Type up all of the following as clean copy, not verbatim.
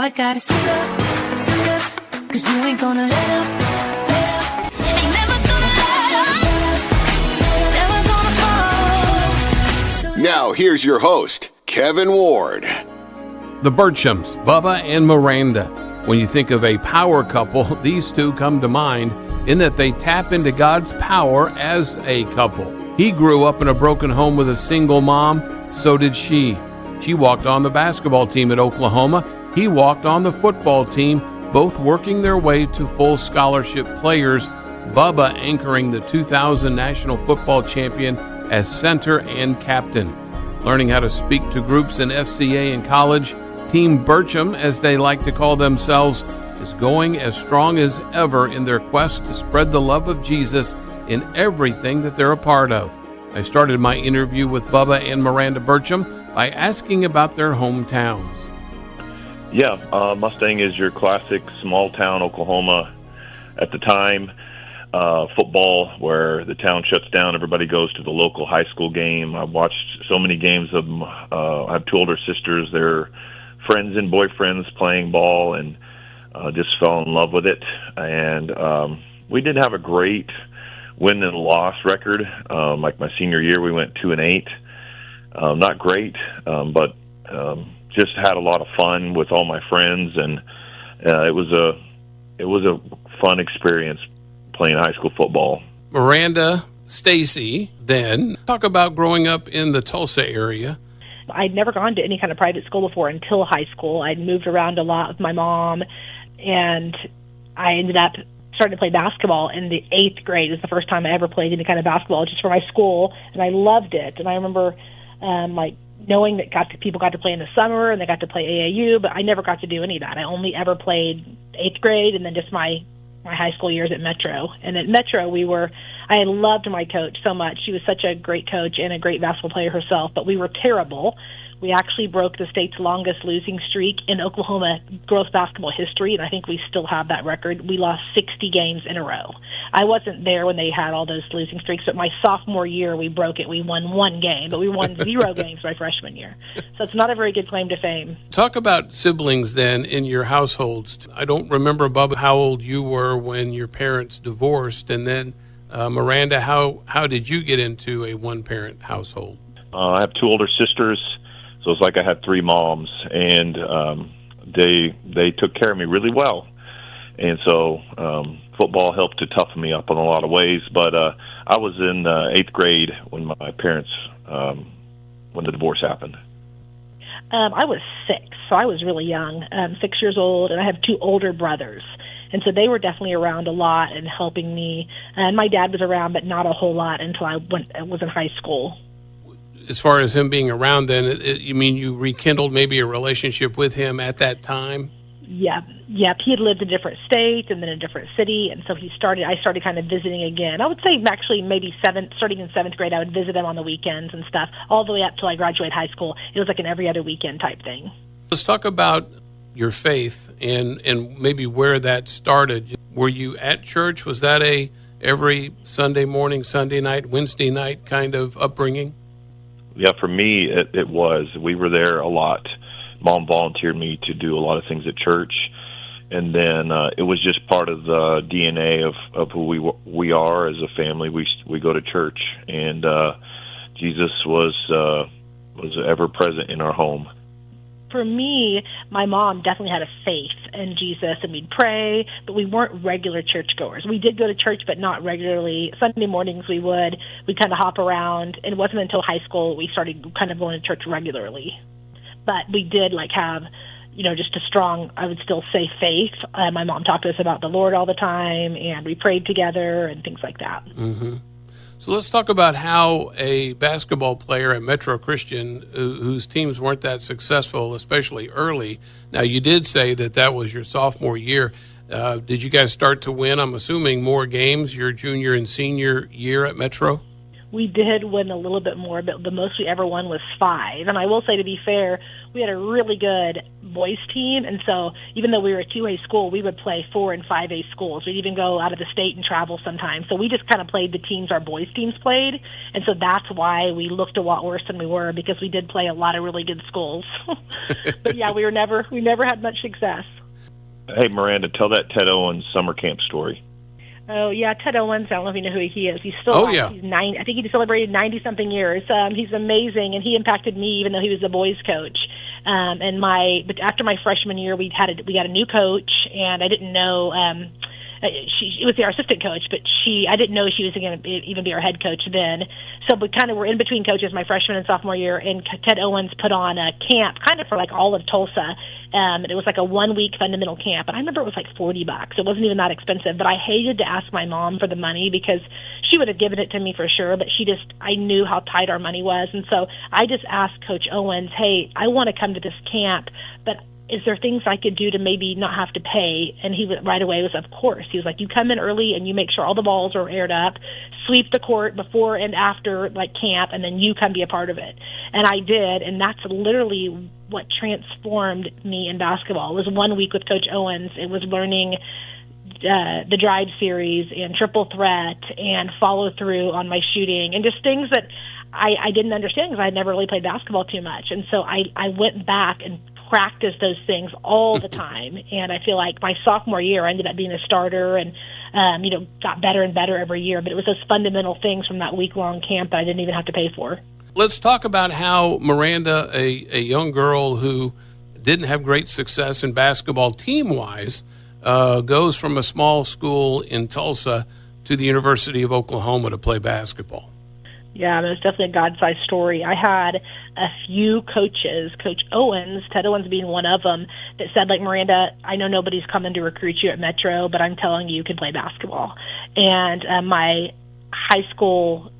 I gotta sit up, 'cause you ain't gonna let up. Ain't never gonna let up, never gonna fall. Now here's your host, Kevin Ward. The Burchams, Bubba and Miranda. When you think of a power couple, these two come to mind in that they tap into God's power as a couple. He grew up in a broken home with a single mom, so did she. She walked on the basketball team at Oklahoma. He walked on the football team, both working their way to full scholarship players, Bubba anchoring the 2000 National Football Champion as center and captain. Learning how to speak to groups in FCA and college, Team Burcham, as they like to call themselves, is going as strong as ever in their quest to spread the love of Jesus in everything that they're a part of. I started my interview with Bubba and Miranda Burcham by asking about their hometowns. Yeah, Mustang is your classic small town Oklahoma at the time. Football, where the town shuts down, everybody goes to the local high school game. I've watched so many games of them. I have two older sisters. They're friends and boyfriends playing ball, and just fell in love with it. And we did have a great win and loss record. Like my senior year, we went 2-8. Not great, but just had a lot of fun with all my friends, and it was a fun experience playing high school football. Miranda, Stacy, then talk about growing up in the Tulsa area. I'd never gone to any kind of private school before until high school. I'd moved around a lot with my mom, and I ended up starting to play basketball in the 8th grade. It was the first time I ever played any kind of basketball just for my school, and I loved it. And I remember knowing that people got to play in the summer and they got to play AAU, but I never got to do any of that. I only ever played 8th grade and then just my high school years at Metro. And at Metro, I loved my coach so much. She was such a great coach and a great basketball player herself, but we were terrible. We actually broke the state's longest losing streak in Oklahoma girls basketball history, and I think we still have that record. We lost 60 games in a row. I wasn't there when they had all those losing streaks, but my sophomore year, we broke it. We won 1 game, but we won 0 games my freshman year. So it's not a very good claim to fame. Talk about siblings then in your households. I don't remember, Bubba, how old you were when your parents divorced, and then Miranda, how did you get into a one-parent household? I have two older sisters. So it's like I had 3 moms, and they took care of me really well. And so football helped to toughen me up in a lot of ways. But I was in 8th grade when my parents, when the divorce happened. I was 6, so I was really young, 6 years old, and I have 2 older brothers. And so they were definitely around a lot and helping me. And my dad was around, but not a whole lot until I was in high school. As far as him being around then, you mean you rekindled maybe a relationship with him at that time? Yep. He had lived in a different state and then a different city, and so I started kind of visiting again. I would say actually maybe starting in 7th grade, I would visit him on the weekends and stuff, all the way up till I graduated high school. It was like an every other weekend type thing. Let's talk about your faith and maybe where that started. Were you at church? Was that a every Sunday morning, Sunday night, Wednesday night kind of upbringing? Yeah, for me, it was. We were there a lot. Mom volunteered me to do a lot of things at church, and then it was just part of the DNA of who we are as a family. We go to church, and Jesus was ever present in our home. For me, my mom definitely had a faith in Jesus, and we'd pray, but we weren't regular churchgoers. We did go to church, but not regularly. Sunday mornings we'd kind of hop around, and it wasn't until high school we started kind of going to church regularly. But we did have, just a strong, I would still say, faith. My mom talked to us about the Lord all the time, and we prayed together and things like that. Mm-hmm. So let's talk about how a basketball player at Metro Christian whose teams weren't that successful, especially early. Now, you did say that was your sophomore year. Did you guys start to win, I'm assuming, more games your junior and senior year at Metro? we did win a little bit more, but the most we ever won was 5. And I will say, to be fair, we had a really good boys team, and so even though we were a 2A school, we would play 4 and 5A schools. We'd even go out of the state and travel sometimes. So we just kind of played the teams our boys teams played, and so that's why we looked a lot worse than we were, because we did play a lot of really good schools. But yeah, we never had much success. Hey, Miranda, tell that Ted Owens summer camp story. Oh, yeah, Ted Owens, I don't know if you know who he is. He's still He's 90, I think he celebrated 90-something years. He's amazing, and he impacted me even though he was the boys' coach. But after my freshman year, we got a new coach, and I didn't know she was our assistant coach, but I didn't know she was going to even be our head coach then. So we kind of were in between coaches my freshman and sophomore year, and Ted Owens put on a camp kind of for like all of Tulsa. And it was like a 1-week fundamental camp. And I remember it was like $40. It wasn't even that expensive, but I hated to ask my mom for the money because she would have given it to me for sure, but I knew how tight our money was. And so I just asked Coach Owens, hey, I want to come to this camp, but is there things I could do to maybe not have to pay? And he right away was, of course. He was like, you come in early and you make sure all the balls are aired up, sweep the court before and after like camp, and then you come be a part of it. And I did, and that's literally what transformed me in basketball. It was 1 week with Coach Owens. It was learning the drive series and triple threat and follow through on my shooting and just things that I didn't understand because I had never really played basketball too much. And so I went back and practice those things all the time, and I feel like my sophomore year I ended up being a starter and got better and better every year, but it was those fundamental things from that week-long camp that I didn't even have to pay for. Let's talk about how Miranda, a young girl who didn't have great success in basketball team-wise, goes from a small school in Tulsa to the University of Oklahoma to play basketball. Yeah, it's definitely a God-sized story. I had a few coaches, Coach Owens, Ted Owens being one of them, that said, like, Miranda, I know nobody's coming to recruit you at Metro, but I'm telling you can play basketball. And my high school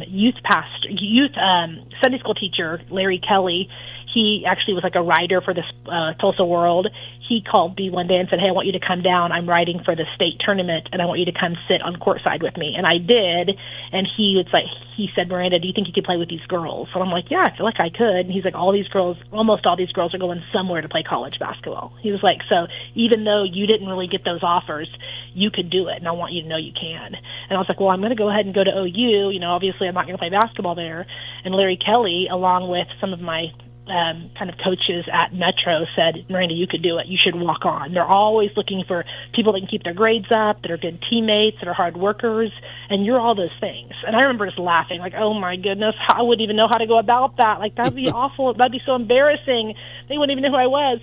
youth Sunday school teacher, Larry Kelly, he actually was like a writer for the Tulsa World. He called me one day and said, hey, I want you to come down. I'm writing for the state tournament, and I want you to come sit on courtside with me. And I did, and he said, Miranda, do you think you could play with these girls? And I'm like, yeah, I feel like I could. And he's like, almost all these girls are going somewhere to play college basketball. He was like, so even though you didn't really get those offers, you could do it, and I want you to know you can. And I was like, well, I'm going to go ahead and go to OU. Obviously I'm not going to play basketball there. And Larry Kelly, along with some of my kind of coaches at Metro, said, Miranda, you could do it. You should walk on. They're always looking for people that can keep their grades up, that are good teammates, that are hard workers, and you're all those things. And I remember just laughing, like, oh my goodness, I wouldn't even know how to go about that. Like, that'd be awful. That'd be so embarrassing. They wouldn't even know who I was.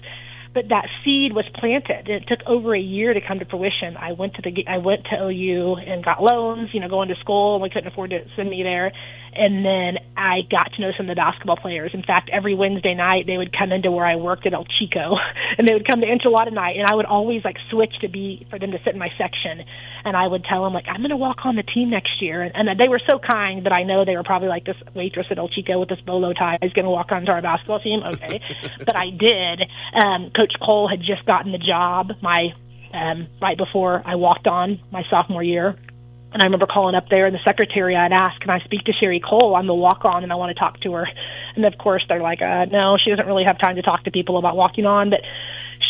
But that seed was planted. It took over a year to come to fruition. I went to OU and got loans, going to school, and we couldn't afford to send me there. And then I got to know some of the basketball players. In fact, every Wednesday night they would come into where I worked at El Chico, and they would come to enchilada night, and I would always switch for them to sit in my section. And I would tell them, I'm going to walk on the team next year. And they were so kind, but I know they were probably like, this waitress at El Chico with this bolo tie is going to walk onto our basketball team. Okay. But I did. Coach Cole had just gotten the job right before I walked on my sophomore year. And I remember calling up there, and the secretary, I'd asked, can I speak to Sherry Cole? I'm the walk-on, and I want to talk to her. And, of course, they're like, no, she doesn't really have time to talk to people about walking on. But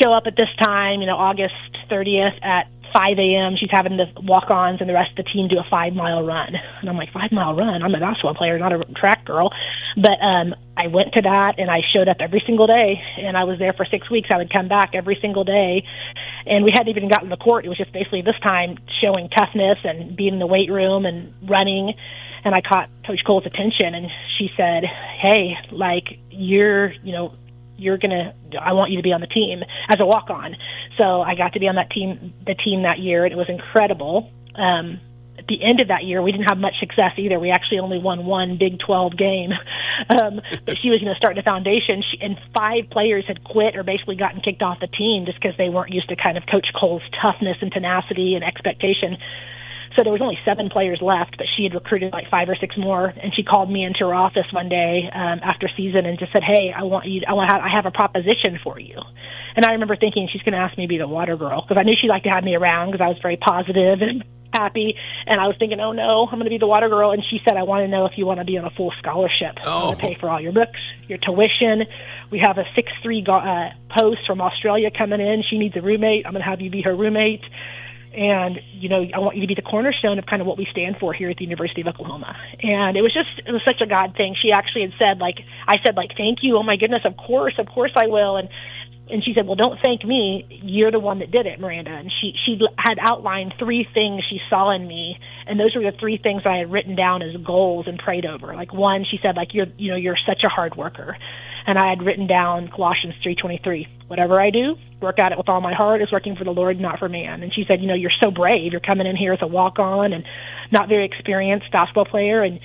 show up at this time, August 30th at 5 a.m. She's having the walk-ons and the rest of the team do a 5-mile run. And I'm like, 5-mile run? I'm a basketball player, not a track girl. But I went to that, and I showed up every single day. And I was there for 6 weeks. I would come back every single day. And we hadn't even gotten to the court. It was just basically this time showing toughness and being in the weight room and running. And I caught Coach Cole's attention, and she said, hey, I want you to be on the team as a walk-on. So I got to be on the team that year, and it was incredible. At the end of that year, we didn't have much success either. We actually only won one Big 12 game. But she was, starting a foundation, and 5 players had quit or basically gotten kicked off the team just because they weren't used to kind of Coach Cole's toughness and tenacity and expectation. So there was only 7 players left, but she had recruited 5 or 6 more. And she called me into her office one day after season and just said, "Hey, I have a proposition for you." And I remember thinking she's going to ask me to be the water girl, because I knew she liked to have me around because I was very positive and happy. And I was thinking, oh no, I'm going to be the water girl. And she said, I want to know if you want to be on a full scholarship. I'm going to pay for all your books, your tuition. We have a 6'3" post from Australia coming in. She needs a roommate. I'm going to have you be her roommate. And, I want you to be the cornerstone of kind of what we stand for here at the University of Oklahoma. And it was such a God thing. She actually had said, I said, thank you. Oh my goodness, of course I will. And she said, well, don't thank me. You're the one that did it, Miranda. And she had outlined 3 things she saw in me. And those were the 3 things I had written down as goals and prayed over. One, she said, you're such a hard worker. And I had written down Colossians 3:23. Whatever I do, work at it with all my heart, is working for the Lord, not for man. And she said, you're so brave. You're coming in here as a walk-on and not very experienced basketball player, and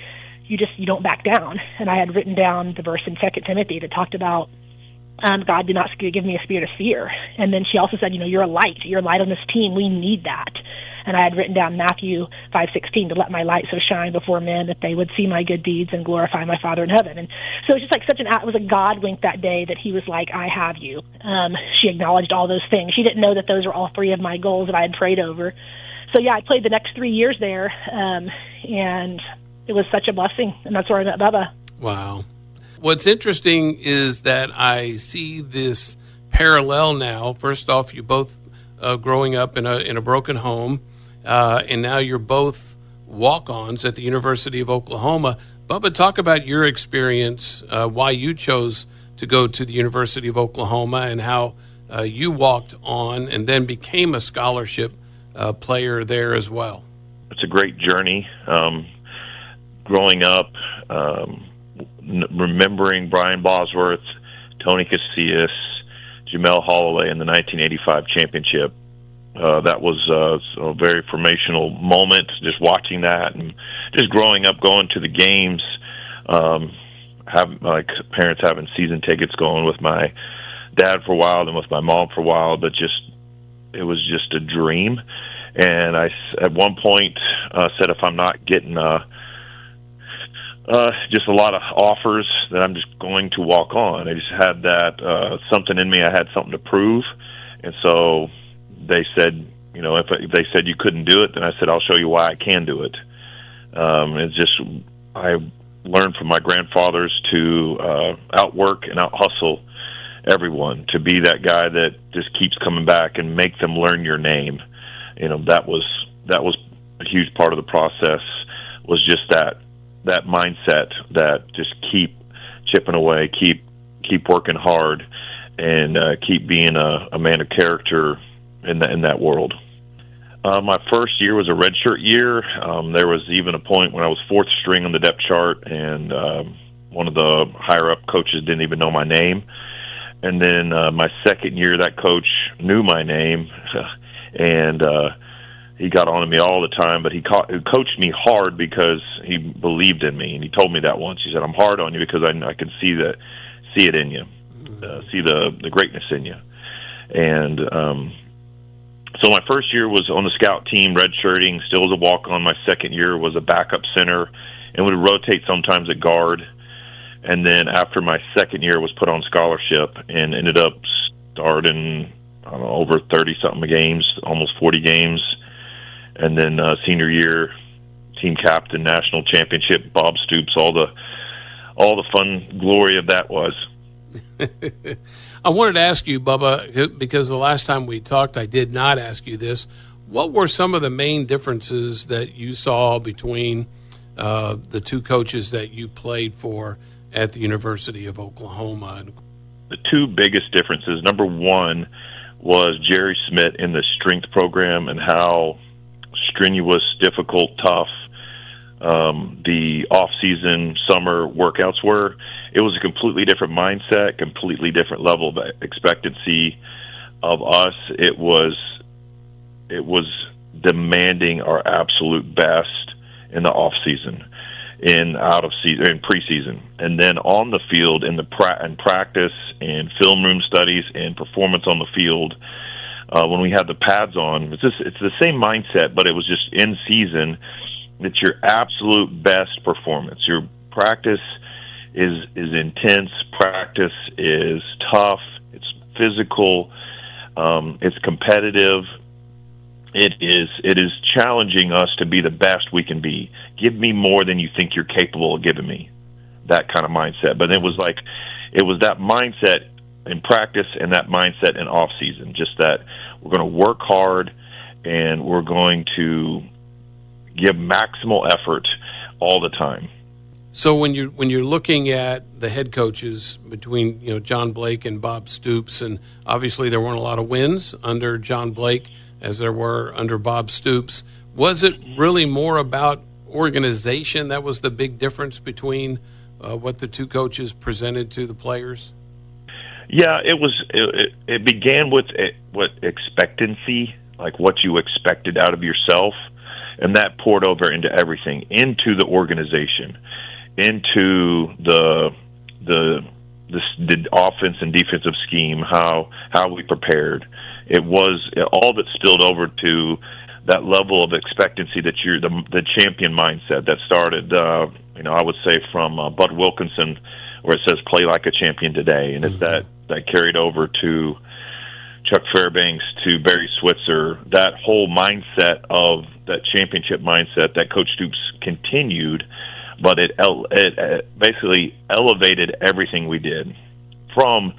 you don't back down. And I had written down the verse in 2 Timothy that talked about God did not give me a spirit of fear. And then she also said, you're a light. You're a light on this team. We need that. And I had written down Matthew 5:16, to let my light so shine before men that they would see my good deeds and glorify my Father in heaven. And so it was just it was a God wink that day that he was like, I have you. She acknowledged all those things. She didn't know that those were all 3 of my goals that I had prayed over. So yeah, I played the next 3 years there. And it was such a blessing. And that's where I met Bubba. Wow. What's interesting is that I see this parallel now. First off, you both growing up in a broken home, and now you're both walk-ons at the University of Oklahoma. Bubba, talk about your experience, why you chose to go to the University of Oklahoma, and how you walked on and then became a scholarship player there as well. It's a great journey. Growing up, remembering Brian Bosworth, Tony Casillas, Jamel Holloway in the 1985 championship. That was a very formational moment, just watching that and just growing up, going to the games, parents having season tickets, going with my dad for a while and with my mom for a while, but it was just a dream. And I, at one point, said if I'm not getting just a lot of offers, that I'm just going to walk on. I just had that something in me. I had something to prove, and so they said, if they said you couldn't do it, then I said I'll show you why I can do it. It's just I learned from my grandfathers to outwork and out hustle everyone, to be that guy that just keeps coming back and make them learn your name. That was a huge part of the process. Was just that mindset, that just keep chipping away, keep working hard, and keep being a man of character in that world. My first year was a redshirt year. There was even a point when I was 4th string on the depth chart, and one of the higher up coaches didn't even know my name. And then my second year, that coach knew my name, and he got on to me all the time, but he coached me hard because he believed in me, and he told me that once. He said, I'm hard on you because I can see it in you, see the greatness in you. And so my first year was on the scout team, redshirting, still as a walk-on. My second year was a backup center and would rotate sometimes at guard. And then after my second year was put on scholarship and ended up starting, over 30-something games, almost 40 games. And then senior year, team captain, national championship, Bob Stoops, all the fun glory of that was. I wanted to ask you, Bubba, because the last time we talked, I did not ask you this. What were some of the main differences that you saw between the 2 coaches that you played for at the University of Oklahoma? The 2 biggest differences, number 1 was Jerry Smith in the strength program and how strenuous, difficult, tough the off-season summer workouts were. It was a completely different mindset, completely different level of expectancy of us. It was demanding our absolute best in the off-season, in preseason, and then on the field in practice and film room studies and performance on the field. When we had the pads on, it's the same mindset, but it was just in season. It's your absolute best performance. Your practice is intense. Practice is tough. It's physical. It's competitive. It is challenging us to be the best we can be. Give me more than you think you're capable of giving me. That kind of mindset. But it was that mindset in practice and that mindset in off season. Just that we're going to work hard and we're going to give maximal effort all the time. So when you're looking at the head coaches between John Blake and Bob Stoops, and obviously there weren't a lot of wins under John Blake as there were under Bob Stoops, was it really more about organization? That was the big difference between what the two coaches presented to the players? Yeah, it was. It began with expectancy, like what you expected out of yourself, and that poured over into everything, into the organization, into the offense and defensive scheme, how we prepared. It was all that spilled over to that level of expectancy that you're the champion mindset that started. I would say from Bud Wilkinson, where it says "play like a champion today," and it's that carried over to Chuck Fairbanks, to Barry Switzer. That whole mindset of that championship mindset that Coach Stoops continued, but it basically elevated everything we did from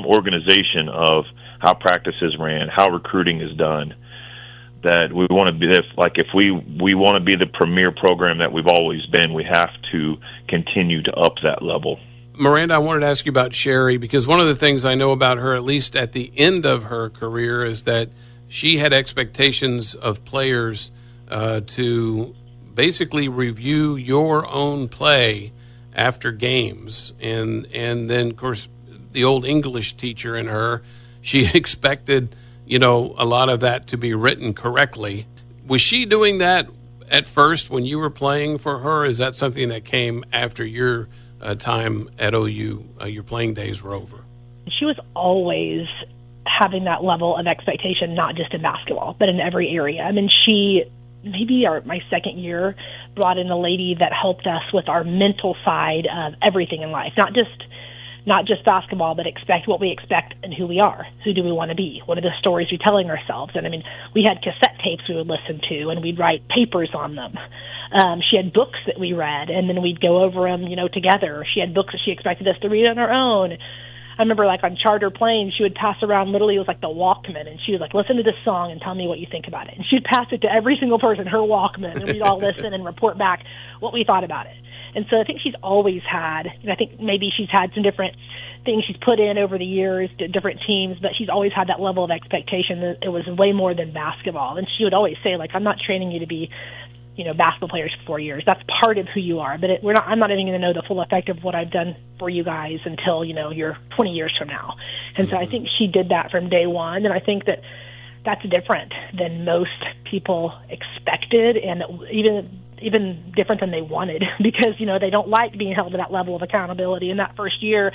organization of how practices ran, how recruiting is done. That we want to be if we want to be the premier program that we've always been, we have to continue to up that level. Miranda, I wanted to ask you about Sherry, because one of the things I know about her, at least at the end of her career, is that she had expectations of players to basically review your own play after games. And then, of course, the old English teacher in her, she expected, a lot of that to be written correctly. Was she doing that at first when you were playing for her? Is that something that came after your time at OU, your playing days were over? She was always having that level of expectation, not just in basketball, but in every area. I mean, my second year, brought in a lady that helped us with our mental side of everything in life, not just basketball, but what we expect and who we are. Who do we want to be? What are the stories we're telling ourselves? And I mean, we had cassette tapes we would listen to, and we'd write papers on them. She had books that we read, and then we'd go over them, together. She had books that she expected us to read on our own. I remember, on charter planes, she would pass around, literally, it was like the Walkman, and she was like, listen to this song and tell me what you think about it. And she'd pass it to every single person, her Walkman, and we'd all listen and report back what we thought about it. And so I think she's always had, I think maybe she's had some different things she's put in over the years to different teams, but she's always had that level of expectation that it was way more than basketball. And she would always say, I'm not training you to be, basketball players for 4 years. That's part of who you are, but I'm not even going to know the full effect of what I've done for you guys until, you're 20 years from now. And so I think she did that from day one, and I think that that's different than most people expected, and even different than they wanted, because they don't like being held to that level of accountability. In that first year,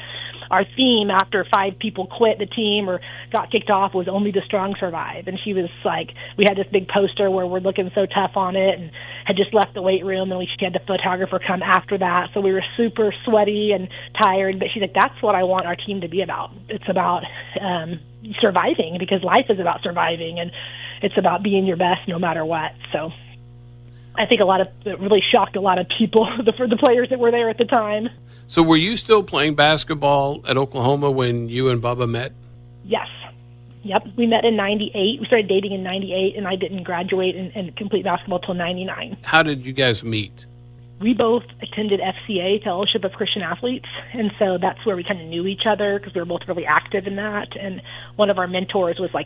our theme after 5 people quit the team or got kicked off was "Only the Strong Survive." And she was like, we had this big poster where we're looking so tough on it, and had just left the weight room, and she had the photographer come after that, so we were super sweaty and tired. But she's like, that's what I want our team to be about. It's about surviving, because life is about surviving, and it's about being your best no matter what. So I think it really shocked a lot of people, for the players that were there at the time. So were you still playing basketball at Oklahoma when you and Bubba met? Yes. Yep. We met in 98. We started dating in 98, and I didn't graduate and complete basketball till 99. How did you guys meet? We both attended FCA, Fellowship of Christian Athletes, and so that's where we kind of knew each other, because we were both really active in that. And one of our mentors was one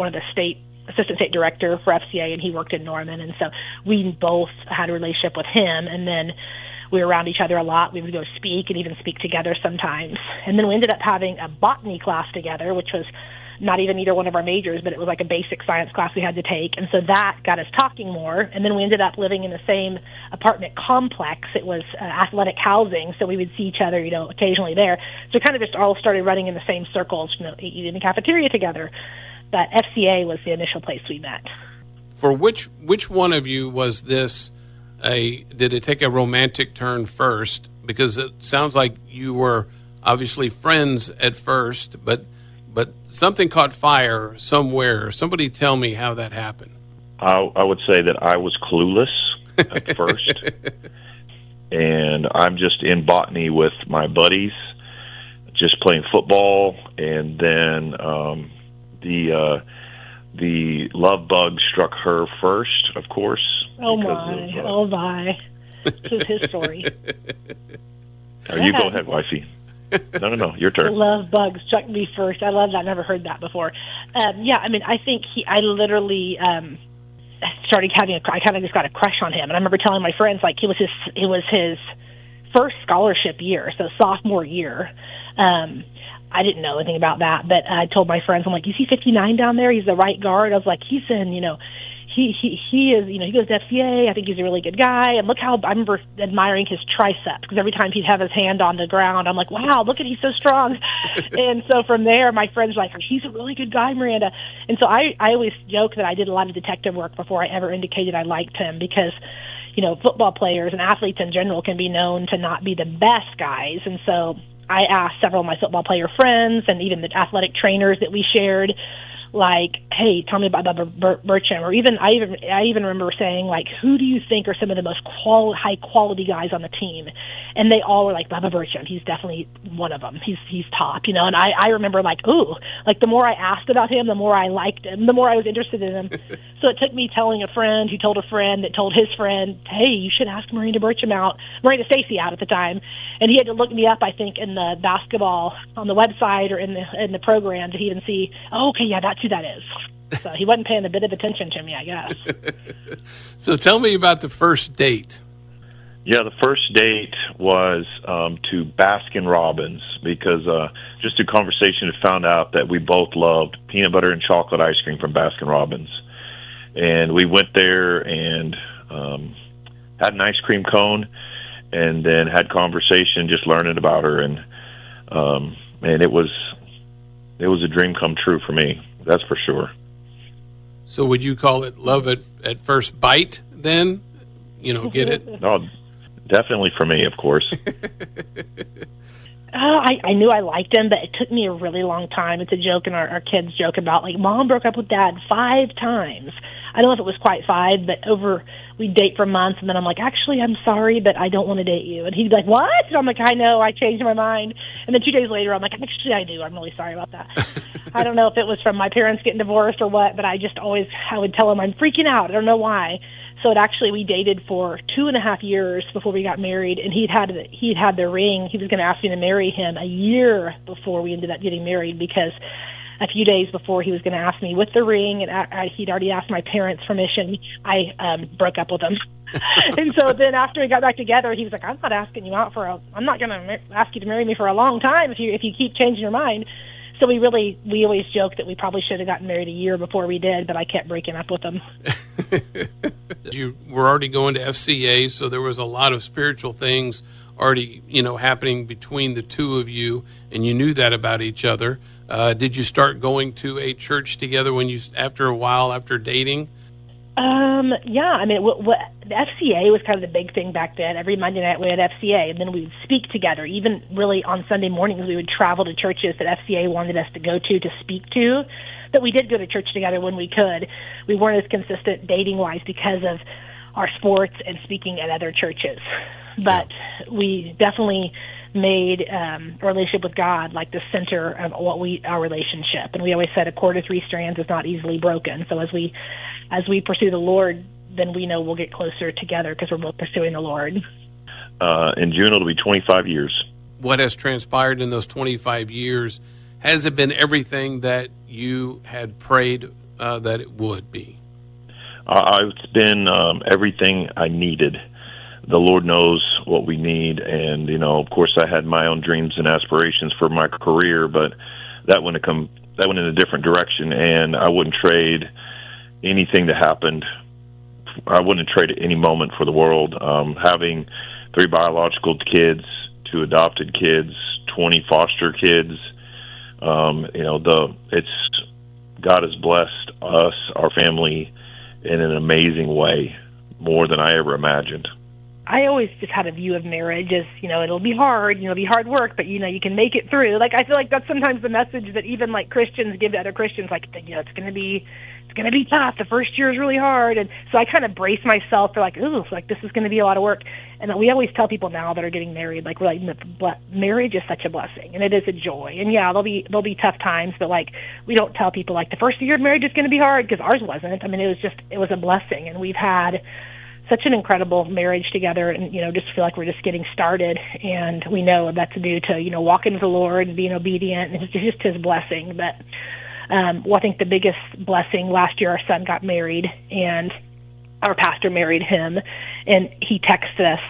of the state assistant state director for FCA, and he worked in Norman, and so we both had a relationship with him. And then we were around each other a lot. We would go speak and even speak together sometimes. And then we ended up having a botany class together, which was not even either one of our majors, but it was like a basic science class we had to take. And so that got us talking more. And then we ended up living in the same apartment complex. It was athletic housing, so we would see each other, occasionally there. So kind of just all started running in the same circles, eating in the cafeteria together. But FCA was the initial place we met. For which one of you was this did it take a romantic turn first? Because it sounds like you were obviously friends at first, but but something caught fire somewhere. Somebody tell me how that happened. I would say that I was clueless at first, and I'm just in botany with my buddies, just playing football, and then the love bug struck her first, of course. Oh my! This is his story. You go ahead, wifey. No, your turn. The love bug struck me first. I love that. Never heard that before. I think I literally started I kind of just got a crush on him, and I remember telling my friends like it was his first scholarship year, so sophomore year. I didn't know anything about that, but I told my friends, I'm like, you see 59 down there? He's the right guard. I was like, he's in, he is, he goes to FCA. I think he's a really good guy. And look how I remember admiring his triceps, because every time he'd have his hand on the ground, I'm like, wow, look at he's so strong. And so from there, my friends were like, he's a really good guy, Miranda. And so I always joke that I did a lot of detective work before I ever indicated I liked him, because football players and athletes in general can be known to not be the best guys. And so I asked several of my football player friends and even the athletic trainers that we shared, like, hey, tell me about Burcham. Or I even remember saying, like, who do you think are some of the most high quality guys on the team? And they all were like, Bubba Burcham. He's definitely one of them. He's top, And I remember like, ooh, like the more I asked about him, the more I liked him, the more I was interested in him. So it took me telling a friend who told a friend that told his friend, hey, you should ask Miranda Stacy out at the time. And he had to look me up, I think, in the basketball on the website or in the program to even see, oh, okay, yeah, that's who that is. So he wasn't paying a bit of attention to me, I guess. So tell me about the first date. Yeah, the first date was to Baskin Robbins, because just through conversation I found out that we both loved peanut butter and chocolate ice cream from Baskin Robbins. And we went there and had an ice cream cone, and then had conversation just learning about her. And it was a dream come true for me, that's for sure. So would you call it love at first bite then? Get it? No, definitely for me, of course. I knew I liked him, but it took me a really long time. It's a joke, and our kids joke about, like, Mom broke up with Dad 5 times. I don't know if it was quite 5, but we'd date for months, and then I'm like, actually, I'm sorry, but I don't want to date you. And he'd be like, what? And I'm like, I know, I changed my mind. And then 2 days later, I'm like, actually, I do. I'm really sorry about that. I don't know if it was from my parents getting divorced or what, but I would tell him I'm freaking out. I don't know why. So we dated for 2.5 years before we got married, and he'd had the ring. He was going to ask me to marry him a year before we ended up getting married, because a few days before he was going to ask me with the ring, and he'd already asked my parents' permission, I broke up with him. And so then after we got back together, he was like, I'm not asking you out I'm not going to ask you to marry me for a long time if you keep changing your mind. So we always joke that we probably should have gotten married a year before we did, but I kept breaking up with him. You were already going to FCA, so there was a lot of spiritual things already, happening between the two of you, and you knew that about each other. Did you start going to a church together after a while, after dating? Yeah, I mean, the FCA was kind of the big thing back then. Every Monday night we had FCA, and then we would speak together. Even really on Sunday mornings, we would travel to churches that FCA wanted us to go to speak to. But we did go to church together when we could. We weren't as consistent dating-wise because of our sports and speaking at other churches. But we definitely made a relationship with God like the center of our relationship. And we always said a cord of 3 strands is not easily broken. So as we pursue the Lord, then we know we'll get closer together because we're both pursuing the Lord. In June, it'll be 25 years. What has transpired in those 25 years? Has it been everything that you had prayed that it would be? It's been everything I needed. The Lord knows what we need, and of course, I had my own dreams and aspirations for my career, but that went in a different direction, and I wouldn't trade anything that happened. I wouldn't trade any moment for the world. Having 3 biological kids, 2 adopted kids, 20 foster kids. God has blessed us, our family, in an amazing way, more than I ever imagined. I always just had a view of marriage as, it'll be hard, it'll be hard work, but, you can make it through. Like, I feel like that's sometimes the message that even, like, Christians give to other Christians, like, it's going to be tough. The first year is really hard. And so I kind of brace myself for, like, ooh, like, this is going to be a lot of work. And we always tell people now that are getting married, like, we're like, marriage is such a blessing, and it is a joy. And, yeah, there'll be tough times, but, like, we don't tell people, like, the first year of marriage is going to be hard, because ours wasn't. I mean, it was a blessing, and we've had such an incredible marriage together, and just feel like we're just getting started, and we know that's due to walking with the Lord and being obedient, and it's just His blessing. But I think the biggest blessing last year, our son got married, and our pastor married him, and he texted us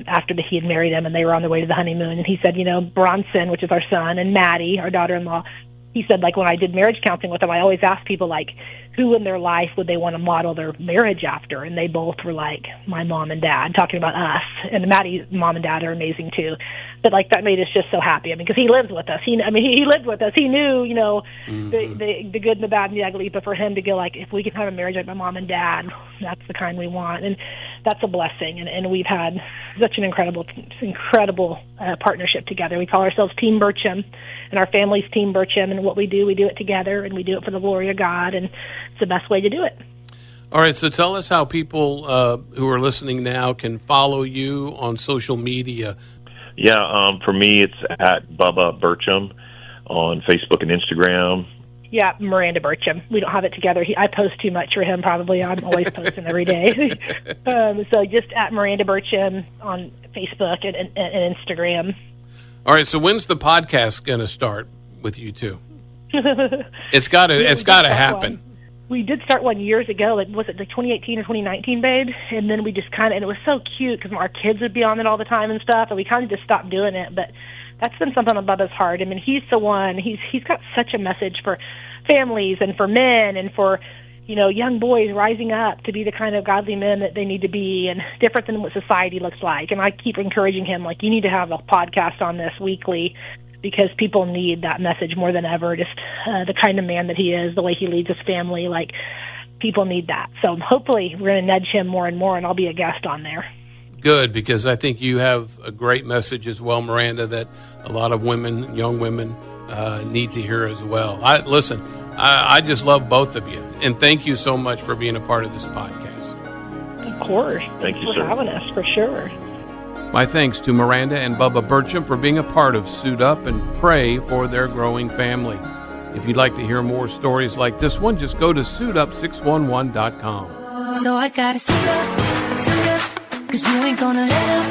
after he had married him, and they were on their way to the honeymoon, and he said, Bronson, which is our son, and Maddie, our daughter-in-law, he said, like, when I did marriage counseling with him, I always asked people, like, who in their life would they want to model their marriage after? And they both were like, my mom and dad, talking about us. And Maddie's mom and dad are amazing too. But, like, that made us just so happy. I mean, because he lives with us. He lived with us. He knew, the good and the bad and the ugly. But for him to go, like, if we can have a marriage like my mom and dad, that's the kind we want. And that's a blessing. And we've had such an incredible partnership together. We call ourselves Team Burcham, and our family's Team Burcham. And what we do it together, and we do it for the glory of God. And it's the best way to do it. All right, so tell us how people who are listening now can follow you on social media. Yeah, for me, it's at Bubba Burcham on Facebook and Instagram. Yeah, Miranda Burcham. We don't have it together. I post too much for him, probably. I'm always posting every day. So just at Miranda Burcham on Facebook and Instagram. All right, so when's the podcast going to start with you two? It's got to happen. One. We did start one years ago. Was it like 2018 or 2019, babe? And then we just and it was so cute because our kids would be on it all the time and stuff, and we kind of just stopped doing it. But that's been something on Bubba's heart. I mean, he's the one. He's got such a message for families and for men and for young boys rising up to be the kind of godly men that they need to be, and different than what society looks like. And I keep encouraging him, like, you need to have a podcast on this weekly, because people need that message more than ever. Just the kind of man that he is, the way he leads his family, like, people need that. So hopefully we're going to nudge him more and more, and I'll be a guest on there. Good, because I think you have a great message as well, Miranda, that a lot of women, young women, need to hear as well. I just love both of you, and thank you so much for being a part of this podcast. Of course. Thank you, for sir. having us, for sure. My thanks to Miranda and Bubba Burcham for being a part of Suit Up, and pray for their growing family. If you'd like to hear more stories like this one, just go to suitup611.com. So I gotta suit up, 'cause you ain't gonna let up.